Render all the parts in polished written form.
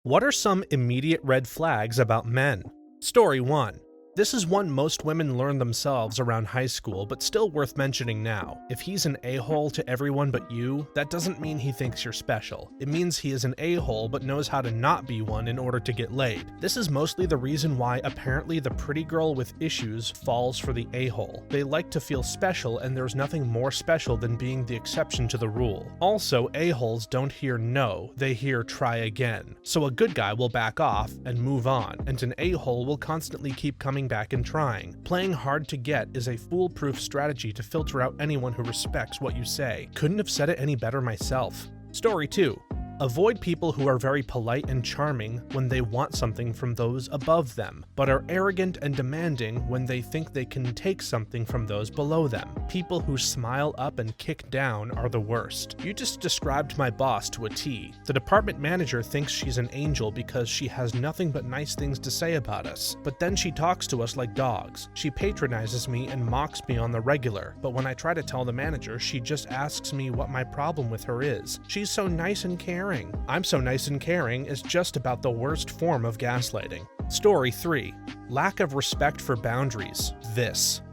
What are some immediate red flags about men? Story 1. This is one most women learn themselves around high school, but still worth mentioning now. If he's an a-hole to everyone but you, that doesn't mean he thinks you're special. It means he is an a-hole but knows how to not be one in order to get laid. This is mostly the reason why apparently the pretty girl with issues falls for the a-hole. They like to feel special, and there's nothing more special than being the exception to the rule. Also, a-holes don't hear no, they hear try again. So a good guy will back off and move on, and an a-hole will constantly keep coming back and trying. Playing hard to get is a foolproof strategy to filter out anyone who respects what you say. Couldn't have said it any better myself. Story 2. Avoid people who are very polite and charming when they want something from those above them, but are arrogant and demanding when they think they can take something from those below them. People who smile up and kick down are the worst. You just described my boss to a T. The department manager thinks she's an angel because she has nothing but nice things to say about us, but then she talks to us like dogs. She patronizes me and mocks me on the regular, but when I try to tell the manager, she just asks me what my problem with her is. She's so nice and caring. I'm so nice and caring is just about the worst form of gaslighting. Story 3. Lack of respect for boundaries.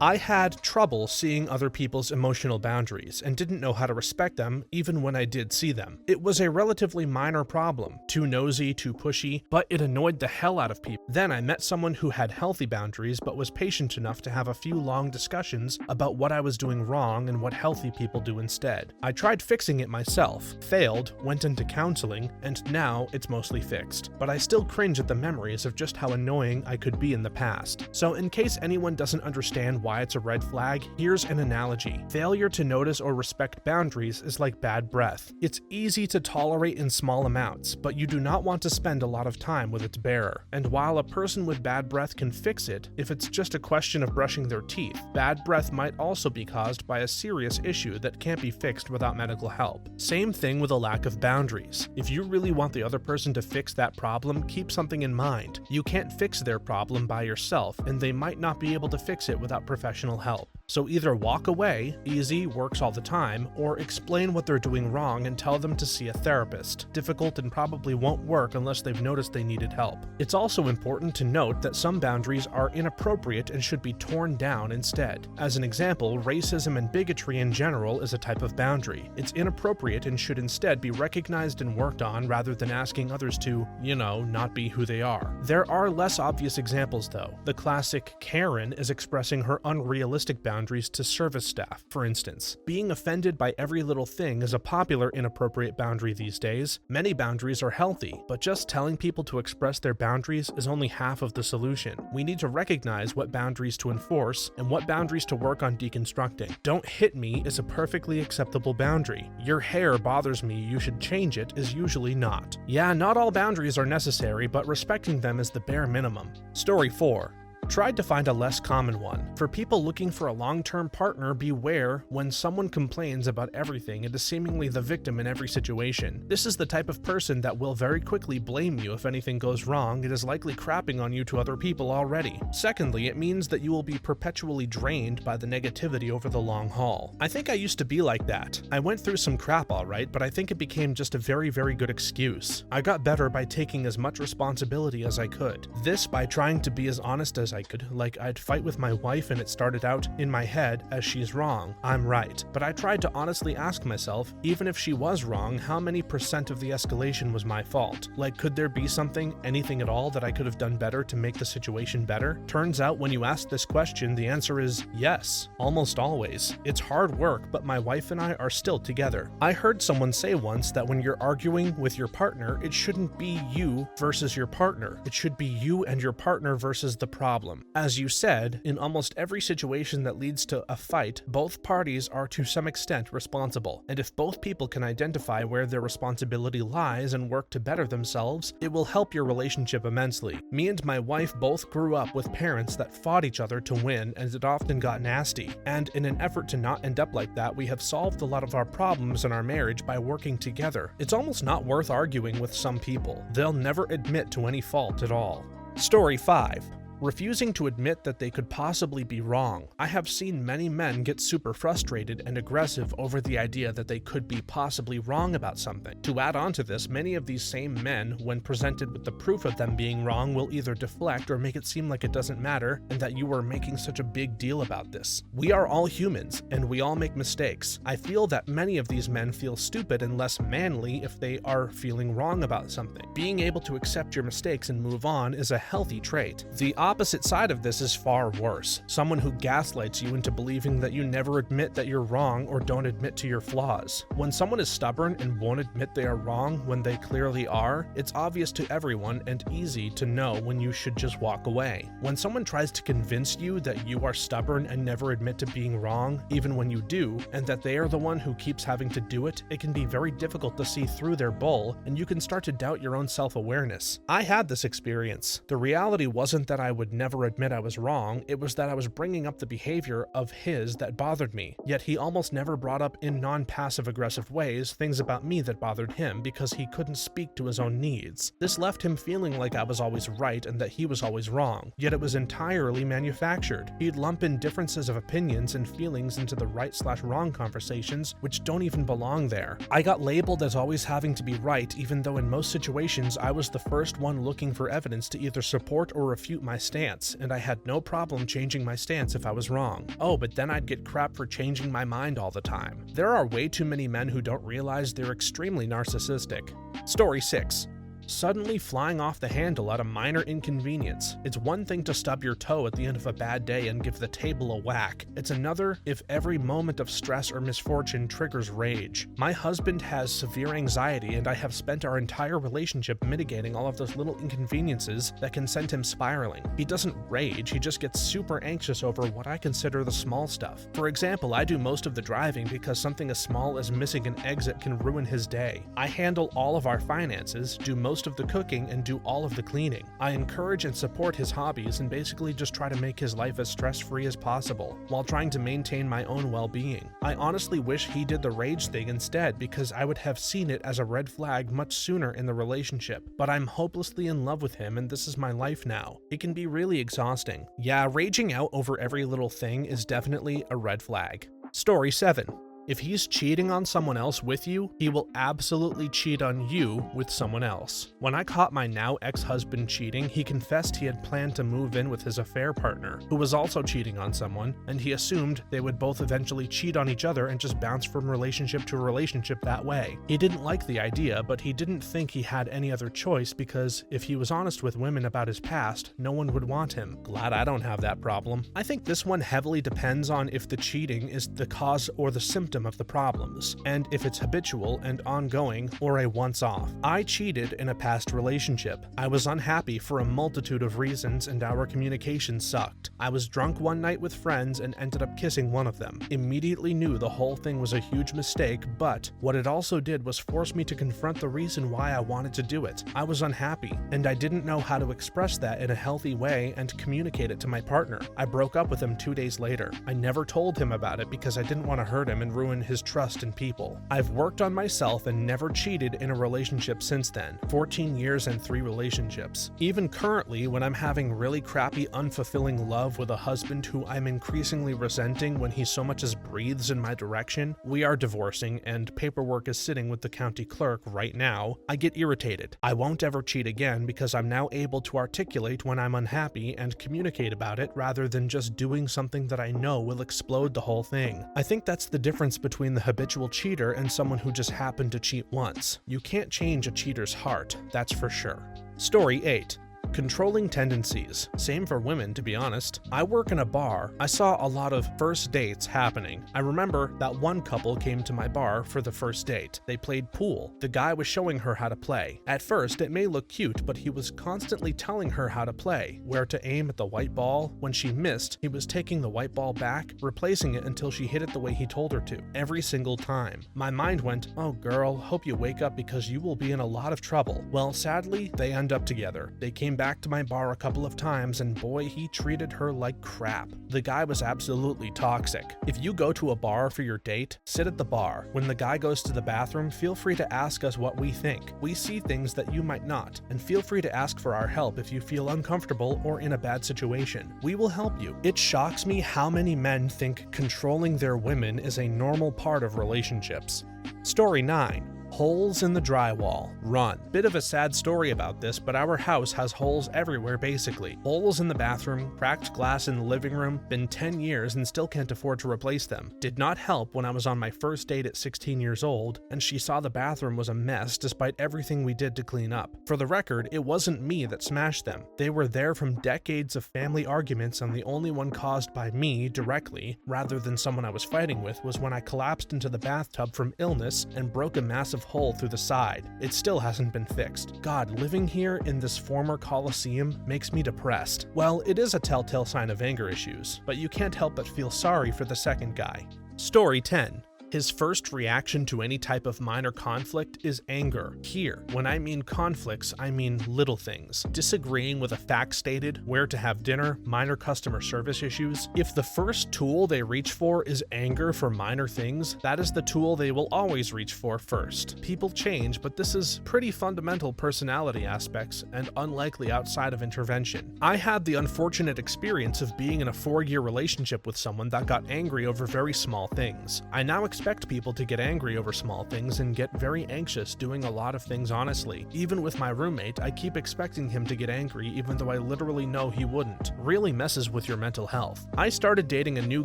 I had trouble seeing other people's emotional boundaries and didn't know how to respect them even when I did see them. It was a relatively minor problem, too nosy, too pushy, but it annoyed the hell out of people. Then I met someone who had healthy boundaries but was patient enough to have a few long discussions about what I was doing wrong and what healthy people do instead. I tried fixing it myself, failed, went into counseling, and now it's mostly fixed. But I still cringe at the memories of just how annoying I could be in the past. So in case anyone doesn't understand why it's a red flag, here's an analogy. Failure to notice or respect boundaries is like bad breath. It's easy to tolerate in small amounts, but you do not want to spend a lot of time with its bearer. And while a person with bad breath can fix it, if it's just a question of brushing their teeth, bad breath might also be caused by a serious issue that can't be fixed without medical help. Same thing with a lack of boundaries. If you really want the other person to fix that problem, keep something in mind. You can't fix their problem by yourself, and they might not be able to fix it without professional help. So either walk away, easy, works all the time, or explain what they're doing wrong and tell them to see a therapist. Difficult and probably won't work unless they've noticed they needed help. It's also important to note that some boundaries are inappropriate and should be torn down instead. As an example, racism and bigotry in general is a type of boundary. It's inappropriate and should instead be recognized and worked on rather than asking others to, not be who they are. There are less obvious examples though. The classic Karen is expressing her unrealistic boundaries to service staff, for instance. Being offended by every little thing is a popular inappropriate boundary these days. Many boundaries are healthy, but just telling people to express their boundaries is only half of the solution. We need to recognize what boundaries to enforce and what boundaries to work on deconstructing. Don't hit me is a perfectly acceptable boundary. Your hair bothers me, you should change it is usually not. Yeah, not all boundaries are necessary, but respecting them is the bare minimum. Story 4. Tried to find a less common one. For people looking for a long-term partner, beware when someone complains about everything and is seemingly the victim in every situation. This is the type of person that will very quickly blame you if anything goes wrong and is likely crapping on you to other people already. Secondly, it means that you will be perpetually drained by the negativity over the long haul. I think I used to be like that. I went through some crap alright, but I think it became just a very, very good excuse. I got better by taking as much responsibility as I could. This by trying to be as honest as I could. Like, I'd fight with my wife and it started out in my head as she's wrong, I'm right. But I tried to honestly ask myself, even if she was wrong, how many % of the escalation was my fault? Like, could there be something, anything at all that I could have done better to make the situation better? Turns out when you ask this question, the answer is yes, almost always. It's hard work, but my wife and I are still together. I heard someone say once that when you're arguing with your partner, it shouldn't be you versus your partner. It should be you and your partner versus the problem. As you said, in almost every situation that leads to a fight, both parties are to some extent responsible. And if both people can identify where their responsibility lies and work to better themselves, it will help your relationship immensely. Me and my wife both grew up with parents that fought each other to win, and it often got nasty. And in an effort to not end up like that, we have solved a lot of our problems in our marriage by working together. It's almost not worth arguing with some people. They'll never admit to any fault at all. Story 5. Refusing to admit that they could possibly be wrong. I have seen many men get super frustrated and aggressive over the idea that they could be possibly wrong about something. To add on to this, many of these same men, when presented with the proof of them being wrong, will either deflect or make it seem like it doesn't matter and that you are making such a big deal about this. We are all humans, and we all make mistakes. I feel that many of these men feel stupid and less manly if they are feeling wrong about something. Being able to accept your mistakes and move on is a healthy trait. The opposite side of this is far worse. Someone who gaslights you into believing that you never admit that you're wrong or don't admit to your flaws. When someone is stubborn and won't admit they are wrong when they clearly are, it's obvious to everyone and easy to know when you should just walk away. When someone tries to convince you that you are stubborn and never admit to being wrong, even when you do, and that they are the one who keeps having to do it, it can be very difficult to see through their bull, and you can start to doubt your own self-awareness. I had this experience. The reality wasn't that I would never admit I was wrong, it was that I was bringing up the behavior of his that bothered me, yet he almost never brought up in non-passive aggressive ways things about me that bothered him because he couldn't speak to his own needs. This left him feeling like I was always right and that he was always wrong, yet it was entirely manufactured. He'd lump in differences of opinions and feelings into the right/wrong conversations, which don't even belong there. I got labeled as always having to be right, even though in most situations I was the first one looking for evidence to either support or refute my stance, and I had no problem changing my stance if I was wrong. Oh, but then I'd get crap for changing my mind all the time. There are way too many men who don't realize they're extremely narcissistic. Story 6. Suddenly flying off the handle at a minor inconvenience. It's one thing to stub your toe at the end of a bad day and give the table a whack. It's another if every moment of stress or misfortune triggers rage. My husband has severe anxiety, and I have spent our entire relationship mitigating all of those little inconveniences that can send him spiraling. He doesn't rage, he just gets super anxious over what I consider the small stuff. For example, I do most of the driving because something as small as missing an exit can ruin his day. I handle all of our finances, do most of the cooking, and do all of the cleaning. I encourage and support his hobbies and basically just try to make his life as stress-free as possible, while trying to maintain my own well-being. I honestly wish he did the rage thing instead because I would have seen it as a red flag much sooner in the relationship, but I'm hopelessly in love with him and this is my life now. It can be really exhausting. Yeah, raging out over every little thing is definitely a red flag. Story 7. If he's cheating on someone else with you, he will absolutely cheat on you with someone else. When I caught my now ex-husband cheating, he confessed he had planned to move in with his affair partner, who was also cheating on someone, and he assumed they would both eventually cheat on each other and just bounce from relationship to relationship that way. He didn't like the idea, but he didn't think he had any other choice because if he was honest with women about his past, no one would want him. Glad I don't have that problem. I think this one heavily depends on if the cheating is the cause or the symptom of the problems, and if it's habitual and ongoing or a once-off. I cheated in a past relationship. I was unhappy for a multitude of reasons and our communication sucked. I was drunk one night with friends and ended up kissing one of them. Immediately knew the whole thing was a huge mistake, but what it also did was force me to confront the reason why I wanted to do it. I was unhappy, and I didn't know how to express that in a healthy way and communicate it to my partner. I broke up with him 2 days later. I never told him about it because I didn't want to hurt him and ruin his trust in people. I've worked on myself and never cheated in a relationship since then. 14 years and 3 relationships. Even currently, when I'm having really crappy, unfulfilling love with a husband who I'm increasingly resenting when he so much as breathes in my direction, we are divorcing and paperwork is sitting with the county clerk right now, I get irritated. I won't ever cheat again because I'm now able to articulate when I'm unhappy and communicate about it rather than just doing something that I know will explode the whole thing. I think that's the difference between the habitual cheater and someone who just happened to cheat once. You can't change a cheater's heart, that's for sure. Story 8. Controlling tendencies. Same for women, to be honest. I work in a bar. I saw a lot of first dates happening. I remember that one couple came to my bar for the first date. They played pool. The guy was showing her how to play. At first, it may look cute, but he was constantly telling her how to play, where to aim at the white ball. When she missed, he was taking the white ball back, replacing it until she hit it the way he told her to, every single time. My mind went, oh girl, hope you wake up because you will be in a lot of trouble. Well, sadly, they end up together. They came back to my bar a couple of times, and boy, he treated her like crap. The guy was absolutely toxic. If you go to a bar for your date, sit at the bar. When the guy goes to the bathroom, feel free to ask us what we think. We see things that you might not, and feel free to ask for our help if you feel uncomfortable or in a bad situation. We will help you. It shocks me how many men think controlling their women is a normal part of relationships. Story 9. Holes in the drywall. Run. Bit of a sad story about this, but our house has holes everywhere basically. Holes in the bathroom, cracked glass in the living room, been 10 years and still can't afford to replace them. Did not help when I was on my first date at 16 years old, and she saw the bathroom was a mess despite everything we did to clean up. For the record, it wasn't me that smashed them. They were there from decades of family arguments, and the only one caused by me directly, rather than someone I was fighting with, was when I collapsed into the bathtub from illness and broke a massive hole through the side. It still hasn't been fixed. God, living here in this former Coliseum makes me depressed. Well, it is a telltale sign of anger issues, but you can't help but feel sorry for the second guy. Story 10. His first reaction to any type of minor conflict is anger. Here, when I mean conflicts, I mean little things. Disagreeing with a fact stated, where to have dinner, minor customer service issues. If the first tool they reach for is anger for minor things, that is the tool they will always reach for first. People change, but this is pretty fundamental personality aspects and unlikely outside of intervention. I had the unfortunate experience of being in a 4-year relationship with someone that got angry over very small things. I now expect people to get angry over small things and get very anxious doing a lot of things honestly. Even with my roommate, I keep expecting him to get angry even though I literally know he wouldn't. Really messes with your mental health. I started dating a new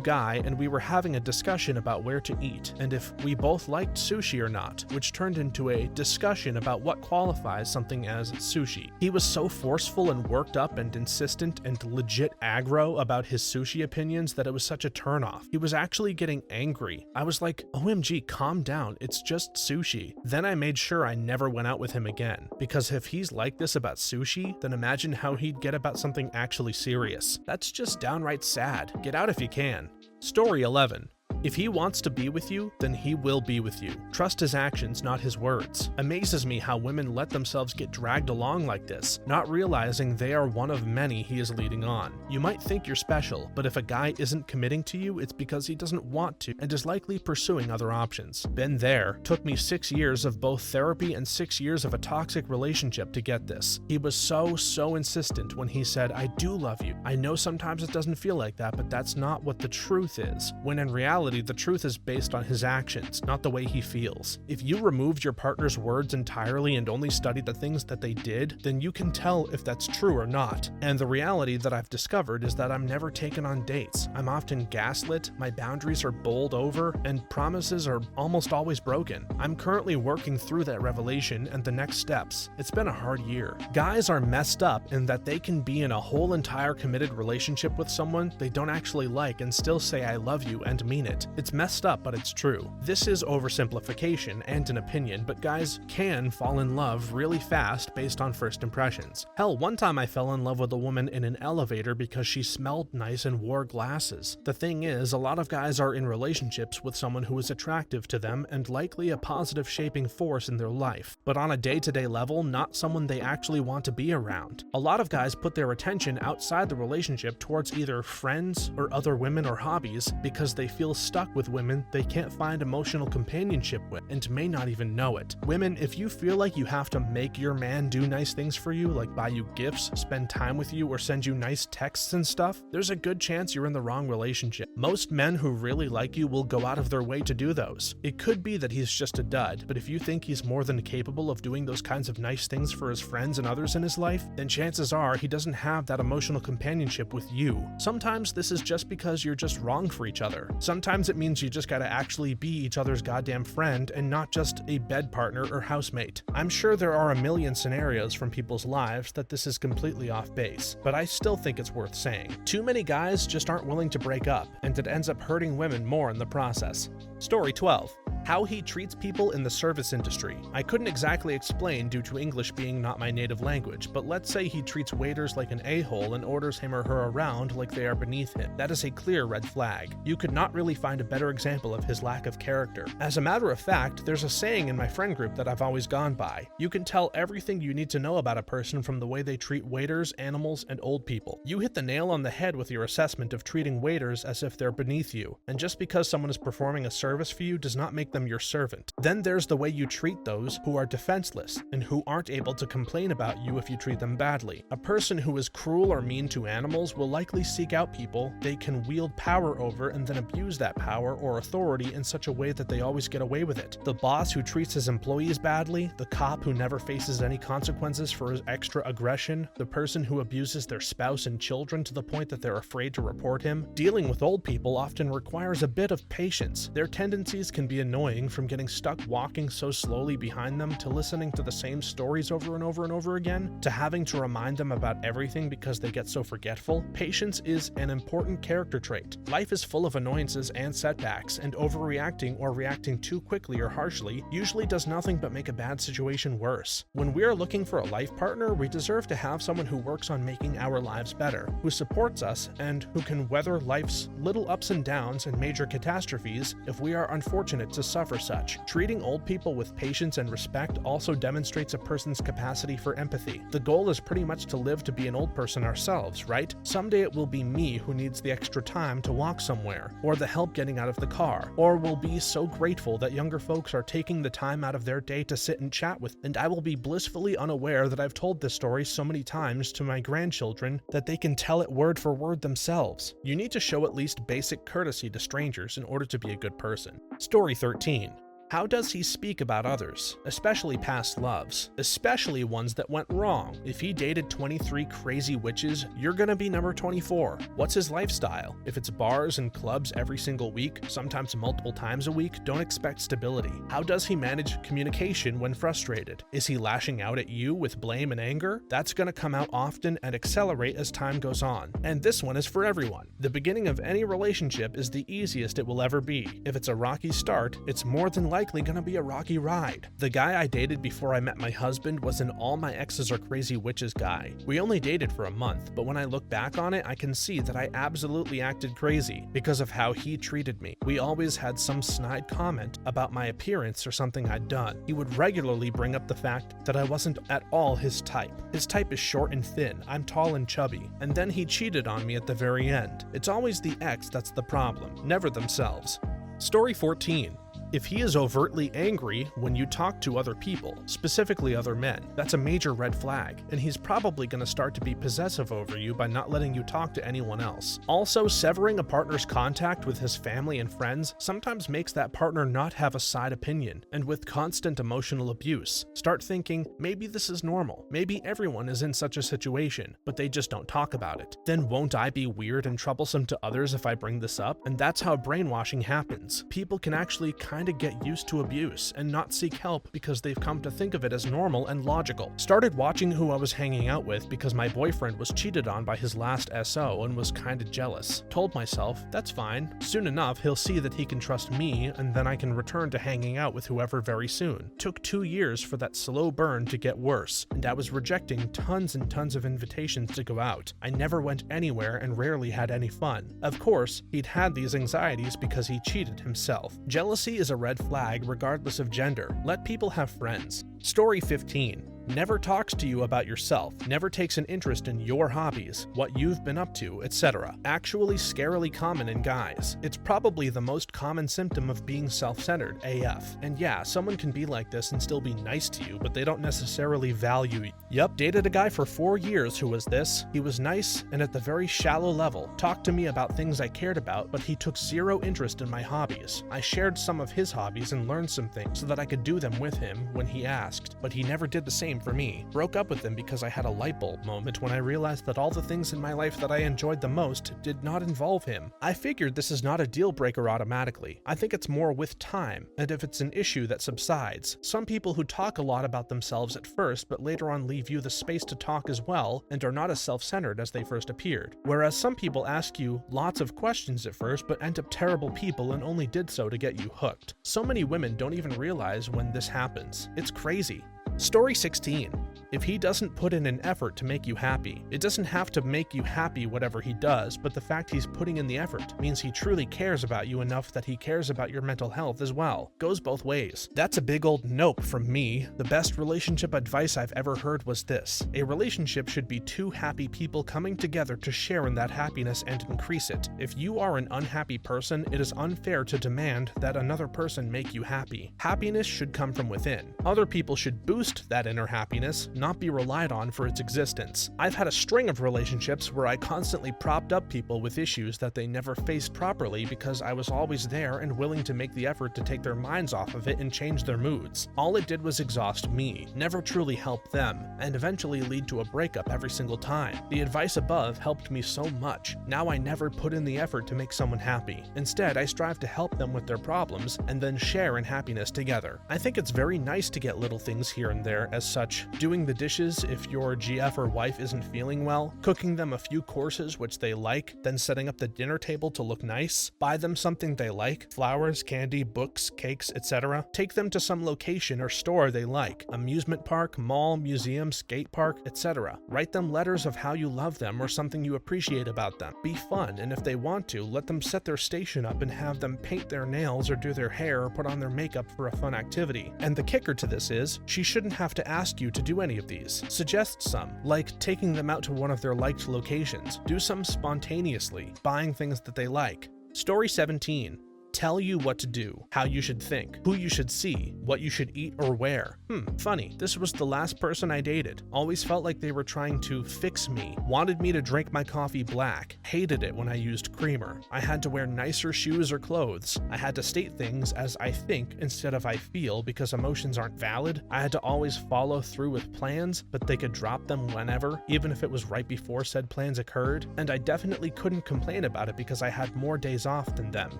guy and we were having a discussion about where to eat and if we both liked sushi or not, which turned into a discussion about what qualifies something as sushi. He was so forceful and worked up and insistent and legit aggro about his sushi opinions that it was such a turnoff. He was actually getting angry. I was like, OMG, calm down, it's just sushi. Then I made sure I never went out with him again, because if he's like this about sushi, then imagine how he'd get about something actually serious. That's just downright sad. Get out if you can. Story 11. If he wants to be with you, then he will be with you. Trust his actions, not his words. Amazes me how women let themselves get dragged along like this, not realizing they are one of many he is leading on. You might think you're special, but if a guy isn't committing to you, it's because he doesn't want to and is likely pursuing other options. Been there. Took me 6 years of both therapy and 6 years of a toxic relationship to get this. He was so insistent when he said, I do love you. I know sometimes it doesn't feel like that, but that's not what the truth is. When in reality, the truth is based on his actions, not the way he feels. If you removed your partner's words entirely and only studied the things that they did, then you can tell if that's true or not. And the reality that I've discovered is that I'm never taken on dates. I'm often gaslit, my boundaries are bowled over, and promises are almost always broken. I'm currently working through that revelation and the next steps. It's been a hard year. Guys are messed up in that they can be in a whole entire committed relationship with someone they don't actually like and still say I love you and mean it. It's messed up, but it's true. This is oversimplification and an opinion, but guys can fall in love really fast based on first impressions. Hell, one time I fell in love with a woman in an elevator because she smelled nice and wore glasses. The thing is, a lot of guys are in relationships with someone who is attractive to them and likely a positive shaping force in their life, but on a day-to-day level, not someone they actually want to be around. A lot of guys put their attention outside the relationship towards either friends or other women or hobbies because they feel stuck with women they can't find emotional companionship with and may not even know it. Women, if you feel like you have to make your man do nice things for you, like buy you gifts, spend time with you, or send you nice texts and stuff, there's a good chance you're in the wrong relationship. Most men who really like you will go out of their way to do those. It could be that he's just a dud, but if you think he's more than capable of doing those kinds of nice things for his friends and others in his life, then chances are he doesn't have that emotional companionship with you. Sometimes this is just because you're just wrong for each other. Sometimes it means you just gotta actually be each other's goddamn friend and not just a bed partner or housemate. I'm sure there are a million scenarios from people's lives that this is completely off base, but I still think it's worth saying. Too many guys just aren't willing to break up, and it ends up hurting women more in the process. Story 12. How he treats people in the service industry. I couldn't exactly explain due to English being not my native language, but let's say he treats waiters like an a-hole and orders him or her around like they are beneath him. That is a clear red flag. You could not really find a better example of his lack of character. As a matter of fact, there's a saying in my friend group that I've always gone by. You can tell everything you need to know about a person from the way they treat waiters, animals, and old people. You hit the nail on the head with your assessment of treating waiters as if they're beneath you, and just because someone is performing a service for you does not make them your servant. Then there's the way you treat those who are defenseless and who aren't able to complain about you if you treat them badly. A person who is cruel or mean to animals will likely seek out people they can wield power over and then abuse that power or authority in such a way that they always get away with it. The boss who treats his employees badly, the cop who never faces any consequences for his extra aggression, the person who abuses their spouse and children to the point that they're afraid to report him. Dealing with old people often requires a bit of patience. Their tendencies can be annoying, from getting stuck walking so slowly behind them to listening to the same stories over and over and over again, to having to remind them about everything because they get so forgetful. Patience is an important character trait. Life is full of annoyances and setbacks, and overreacting or reacting too quickly or harshly usually does nothing but make a bad situation worse. When we are looking for a life partner, we deserve to have someone who works on making our lives better, who supports us, and who can weather life's little ups and downs and major catastrophes if we are unfortunate to suffer such. Treating old people with patience and respect also demonstrates a person's capacity for empathy. The goal is pretty much to live to be an old person ourselves, right? Someday it will be me who needs the extra time to walk somewhere, or the help getting out of the car, or will be so grateful that younger folks are taking the time out of their day to sit and chat with, and I will be blissfully unaware that I've told this story so many times to my grandchildren that they can tell it word for word themselves. You need to show at least basic courtesy to strangers in order to be a good person. Story 13. How does he speak about others, especially past loves, especially ones that went wrong? If he dated 23 crazy witches, you're gonna be number 24. What's his lifestyle? If it's bars and clubs every single week, sometimes multiple times a week, don't expect stability. How does he manage communication when frustrated? Is he lashing out at you with blame and anger? That's gonna come out often and accelerate as time goes on. And this one is for everyone. The beginning of any relationship is the easiest it will ever be. If it's a rocky start, it's more than likely gonna be a rocky ride. The guy I dated before I met my husband was an all my exes are crazy witches guy. We only dated for a month, but when I look back on it, I can see that I absolutely acted crazy because of how he treated me. We always had some snide comment about my appearance or something I'd done. He would regularly bring up the fact that I wasn't at all his type. His type is short and thin, I'm tall and chubby, and then he cheated on me at the very end. It's always the ex that's the problem, never themselves. Story 14. If he is overtly angry when you talk to other people, specifically other men, that's a major red flag, and he's probably going to start to be possessive over you by not letting you talk to anyone else. Also, severing a partner's contact with his family and friends sometimes makes that partner not have a side opinion, and with constant emotional abuse, start thinking, maybe this is normal, maybe everyone is in such a situation, but they just don't talk about it. Then won't I be weird and troublesome to others if I bring this up? And that's how brainwashing happens. People can actually kind of get used to abuse and not seek help because they've come to think of it as normal and logical. Started watching who I was hanging out with because my boyfriend was cheated on by his last SO and was kinda jealous. Told myself, that's fine. Soon enough, he'll see that he can trust me and then I can return to hanging out with whoever very soon. Took 2 years for that slow burn to get worse, and I was rejecting tons and tons of invitations to go out. I never went anywhere and rarely had any fun. Of course, he'd had these anxieties because he cheated himself. Jealousy is a red flag regardless of gender. Let people have friends. Story 15. Never talks to you about yourself, never takes an interest in your hobbies, what you've been up to, etc. Actually scarily common in guys. It's probably the most common symptom of being self-centered AF. And yeah, someone can be like this and still be nice to you, but they don't necessarily value you. Yup, dated a guy for 4 years who was this. He was nice and at the very shallow level, talked to me about things I cared about, but he took zero interest in my hobbies. I shared some of his hobbies and learned some things so that I could do them with him when he asked, but he never did the same same for me. Broke up with him because I had a light bulb moment when I realized that all the things in my life that I enjoyed the most did not involve him. I figured this is not a deal breaker automatically. I think it's more with time, and if it's an issue that subsides. Some people who talk a lot about themselves at first but later on leave you the space to talk as well and are not as self-centered as they first appeared. Whereas some people ask you lots of questions at first but end up terrible people and only did so to get you hooked. So many women don't even realize when this happens. It's crazy. Story 16. If he doesn't put in an effort to make you happy, it doesn't have to make you happy whatever he does, but the fact he's putting in the effort means he truly cares about you enough that he cares about your mental health as well. Goes both ways. That's a big old nope from me. The best relationship advice I've ever heard was this: a relationship should be two happy people coming together to share in that happiness and increase it. If you are an unhappy person, it is unfair to demand that another person make you happy. Happiness should come from within. Other people should boost that inner happiness, not be relied on for its existence. I've had a string of relationships where I constantly propped up people with issues that they never faced properly because I was always there and willing to make the effort to take their minds off of it and change their moods. All it did was exhaust me, never truly help them, and eventually lead to a breakup every single time. The advice above helped me so much. Now I never put in the effort to make someone happy. Instead, I strive to help them with their problems and then share in happiness together. I think it's very nice to get little things here and there as such. Doing the dishes if your GF or wife isn't feeling well, cooking them a few courses which they like, then setting up the dinner table to look nice, buy them something they like, flowers, candy, books, cakes, etc. Take them to some location or store they like, amusement park, mall, museum, skate park, etc. Write them letters of how you love them or something you appreciate about them. Be fun, and if they want to, let them set their station up and have them paint their nails or do their hair or put on their makeup for a fun activity. And the kicker to this is, she shouldn't have to ask you to do any of these. Suggest some, like taking them out to one of their liked locations. Do some spontaneously, buying things that they like. Story 17. Tell you what to do, how you should think, who you should see, what you should eat or wear. Funny, this was the last person I dated. Always felt like they were trying to fix me, wanted me to drink my coffee black, hated it when I used creamer. I had to wear nicer shoes or clothes. I had to state things as I think instead of I feel because emotions aren't valid. I had to always follow through with plans, but they could drop them whenever, even if it was right before said plans occurred. And I definitely couldn't complain about it because I had more days off than them,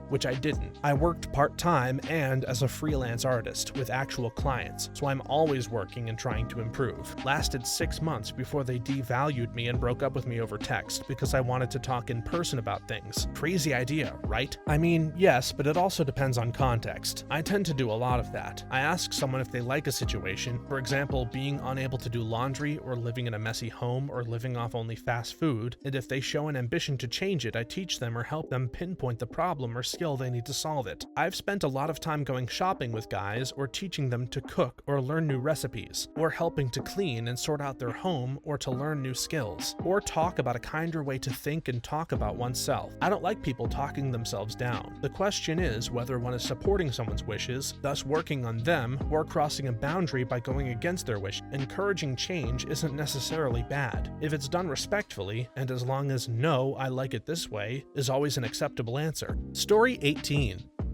which I didn't. I worked part-time and as a freelance artist with actual clients, so I'm always working and trying to improve. Lasted 6 months before they devalued me and broke up with me over text because I wanted to talk in person about things. Crazy idea, right? I mean, yes, but it also depends on context. I tend to do a lot of that. I ask someone if they like a situation, for example, being unable to do laundry or living in a messy home or living off only fast food, and if they show an ambition to change it, I teach them or help them pinpoint the problem or skill they need to solve it. I've spent a lot of time going shopping with guys or teaching them to cook or learn new recipes, or helping to clean and sort out their home or to learn new skills, or talk about a kinder way to think and talk about oneself. I don't like people talking themselves down. The question is whether one is supporting someone's wishes, thus working on them, or crossing a boundary by going against their wish. Encouraging change isn't necessarily bad, if it's done respectfully, and as long as "no, I like it this way" is always an acceptable answer. Story 18.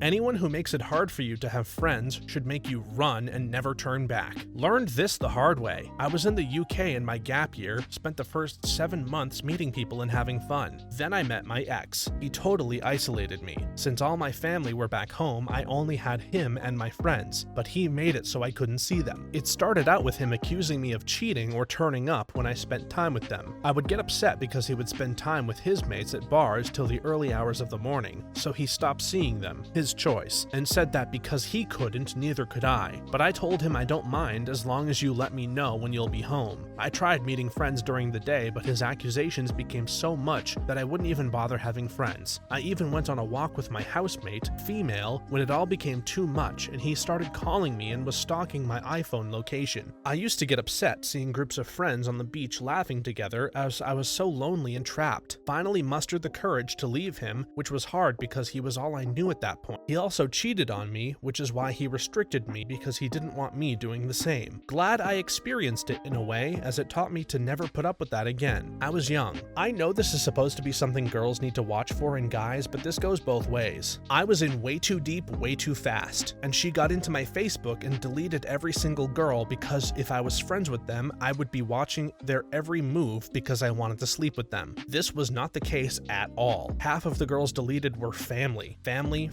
Anyone who makes it hard for you to have friends should make you run and never turn back. Learned this the hard way. I was in the UK in my gap year, spent the first 7 months meeting people and having fun. Then I met my ex. He totally isolated me. Since all my family were back home, I only had him and my friends, but he made it so I couldn't see them. It started out with him accusing me of cheating or turning up when I spent time with them. I would get upset because he would spend time with his mates at bars till the early hours of the morning, so he stopped seeing them. His choice, and said that because he couldn't, neither could I. But I told him I don't mind as long as you let me know when you'll be home. I tried meeting friends during the day, but his accusations became so much that I wouldn't even bother having friends. I even went on a walk with my housemate, female, when it all became too much and he started calling me and was stalking my iPhone location. I used to get upset seeing groups of friends on the beach laughing together as I was so lonely and trapped. Finally mustered the courage to leave him, which was hard because he was all I knew at that point. He also cheated on me, which is why he restricted me because he didn't want me doing the same. Glad I experienced it in a way, as it taught me to never put up with that again. I was young. I know this is supposed to be something girls need to watch for in guys, but this goes both ways. I was in way too deep, way too fast, and she got into my Facebook and deleted every single girl because if I was friends with them, I would be watching their every move because I wanted to sleep with them. This was not the case at all. Half of the girls deleted were family,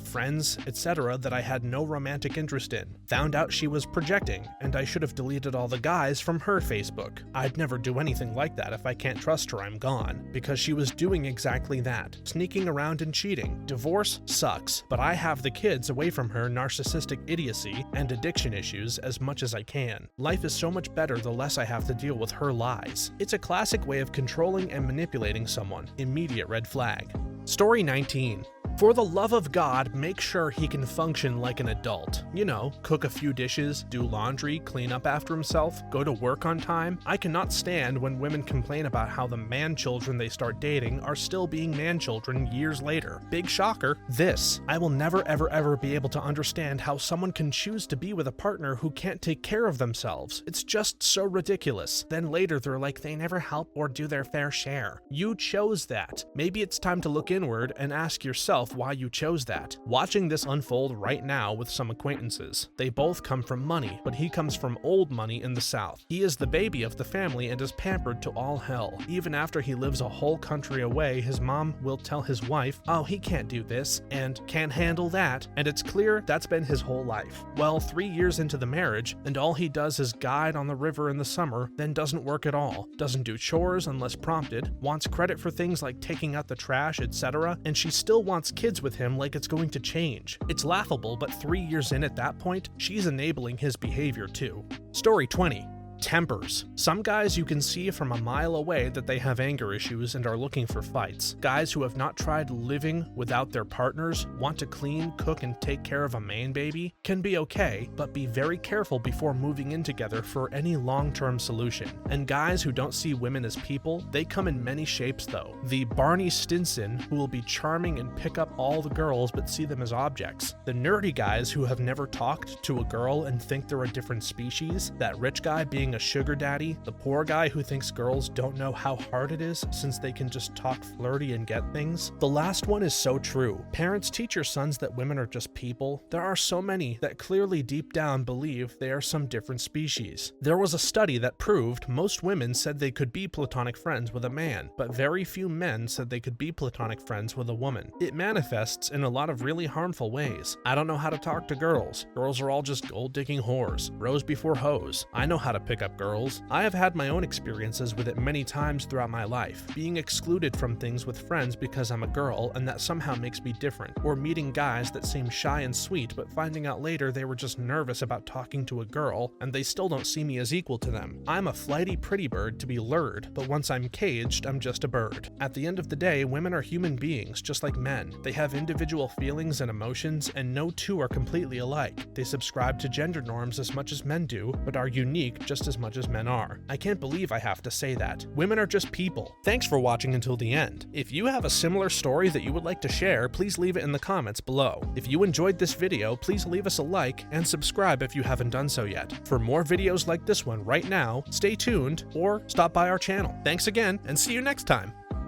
friends, etc. that I had no romantic interest in. Found out she was projecting, and I should have deleted all the guys from her Facebook. I'd never do anything like that. If I can't trust her, I'm gone. Because she was doing exactly that. Sneaking around and cheating. Divorce sucks, but I have the kids away from her narcissistic idiocy and addiction issues as much as I can. Life is so much better the less I have to deal with her lies. It's a classic way of controlling and manipulating someone. Immediate red flag. Story 19. For the love of God, make sure he can function like an adult. You know, cook a few dishes, do laundry, clean up after himself, go to work on time. I cannot stand when women complain about how the man-children they start dating are still being man-children years later. Big shocker. This. I will never ever be able to understand how someone can choose to be with a partner who can't take care of themselves. It's just so ridiculous. Then later they're like they never help or do their fair share. You chose that. Maybe it's time to look inward and ask yourself why you chose that. Watching this unfold right now with some acquaintances. They both come from money, but he comes from old money in the South. He is the baby of the family and is pampered to all hell. Even after he lives a whole country away, his mom will tell his wife, oh, he can't do this and can't handle that, and it's clear that's been his whole life. Well, 3 years into the marriage, and all he does is guide on the river in the summer, then doesn't work at all, doesn't do chores unless prompted, wants credit for things like taking out the trash, etc., and she still wants kids with him like it's going to change. It's laughable, but 3 years in at that point, she's enabling his behavior too. Story 20. Tempers. Some guys you can see from a mile away that they have anger issues and are looking for fights. Guys who have not tried living without their partners, want to clean, cook, and take care of a man baby, can be okay, but be very careful before moving in together for any long-term solution. And guys who don't see women as people, they come in many shapes though. The Barney Stinson who will be charming and pick up all the girls but see them as objects. The nerdy guys who have never talked to a girl and think they're a different species. That rich guy being a sugar daddy, the poor guy who thinks girls don't know how hard it is since they can just talk flirty and get things. The last one is so true. Parents, teach your sons that women are just people. There are so many that clearly deep down believe they are some different species. There was a study that proved most women said they could be platonic friends with a man, but very few men said they could be platonic friends with a woman. It manifests in a lot of really harmful ways. I don't know how to talk to girls. Girls are all just gold-digging whores. Bros before hoes. I know how to pick up girls. I have had my own experiences with it many times throughout my life, being excluded from things with friends because I'm a girl and that somehow makes me different, or meeting guys that seem shy and sweet but finding out later they were just nervous about talking to a girl and they still don't see me as equal to them. I'm a flighty pretty bird to be lured, but once I'm caged, I'm just a bird. At the end of the day, women are human beings just like men. They have individual feelings and emotions, and no two are completely alike. They subscribe to gender norms as much as men do, but are unique just as much as men are. I can't believe I have to say that. Women are just people. Thanks for watching until the end. If you have a similar story that you would like to share, please leave it in the comments below. If you enjoyed this video, please leave us a like and subscribe if you haven't done so yet. For more videos like this one right now, stay tuned or stop by our channel. Thanks again and see you next time.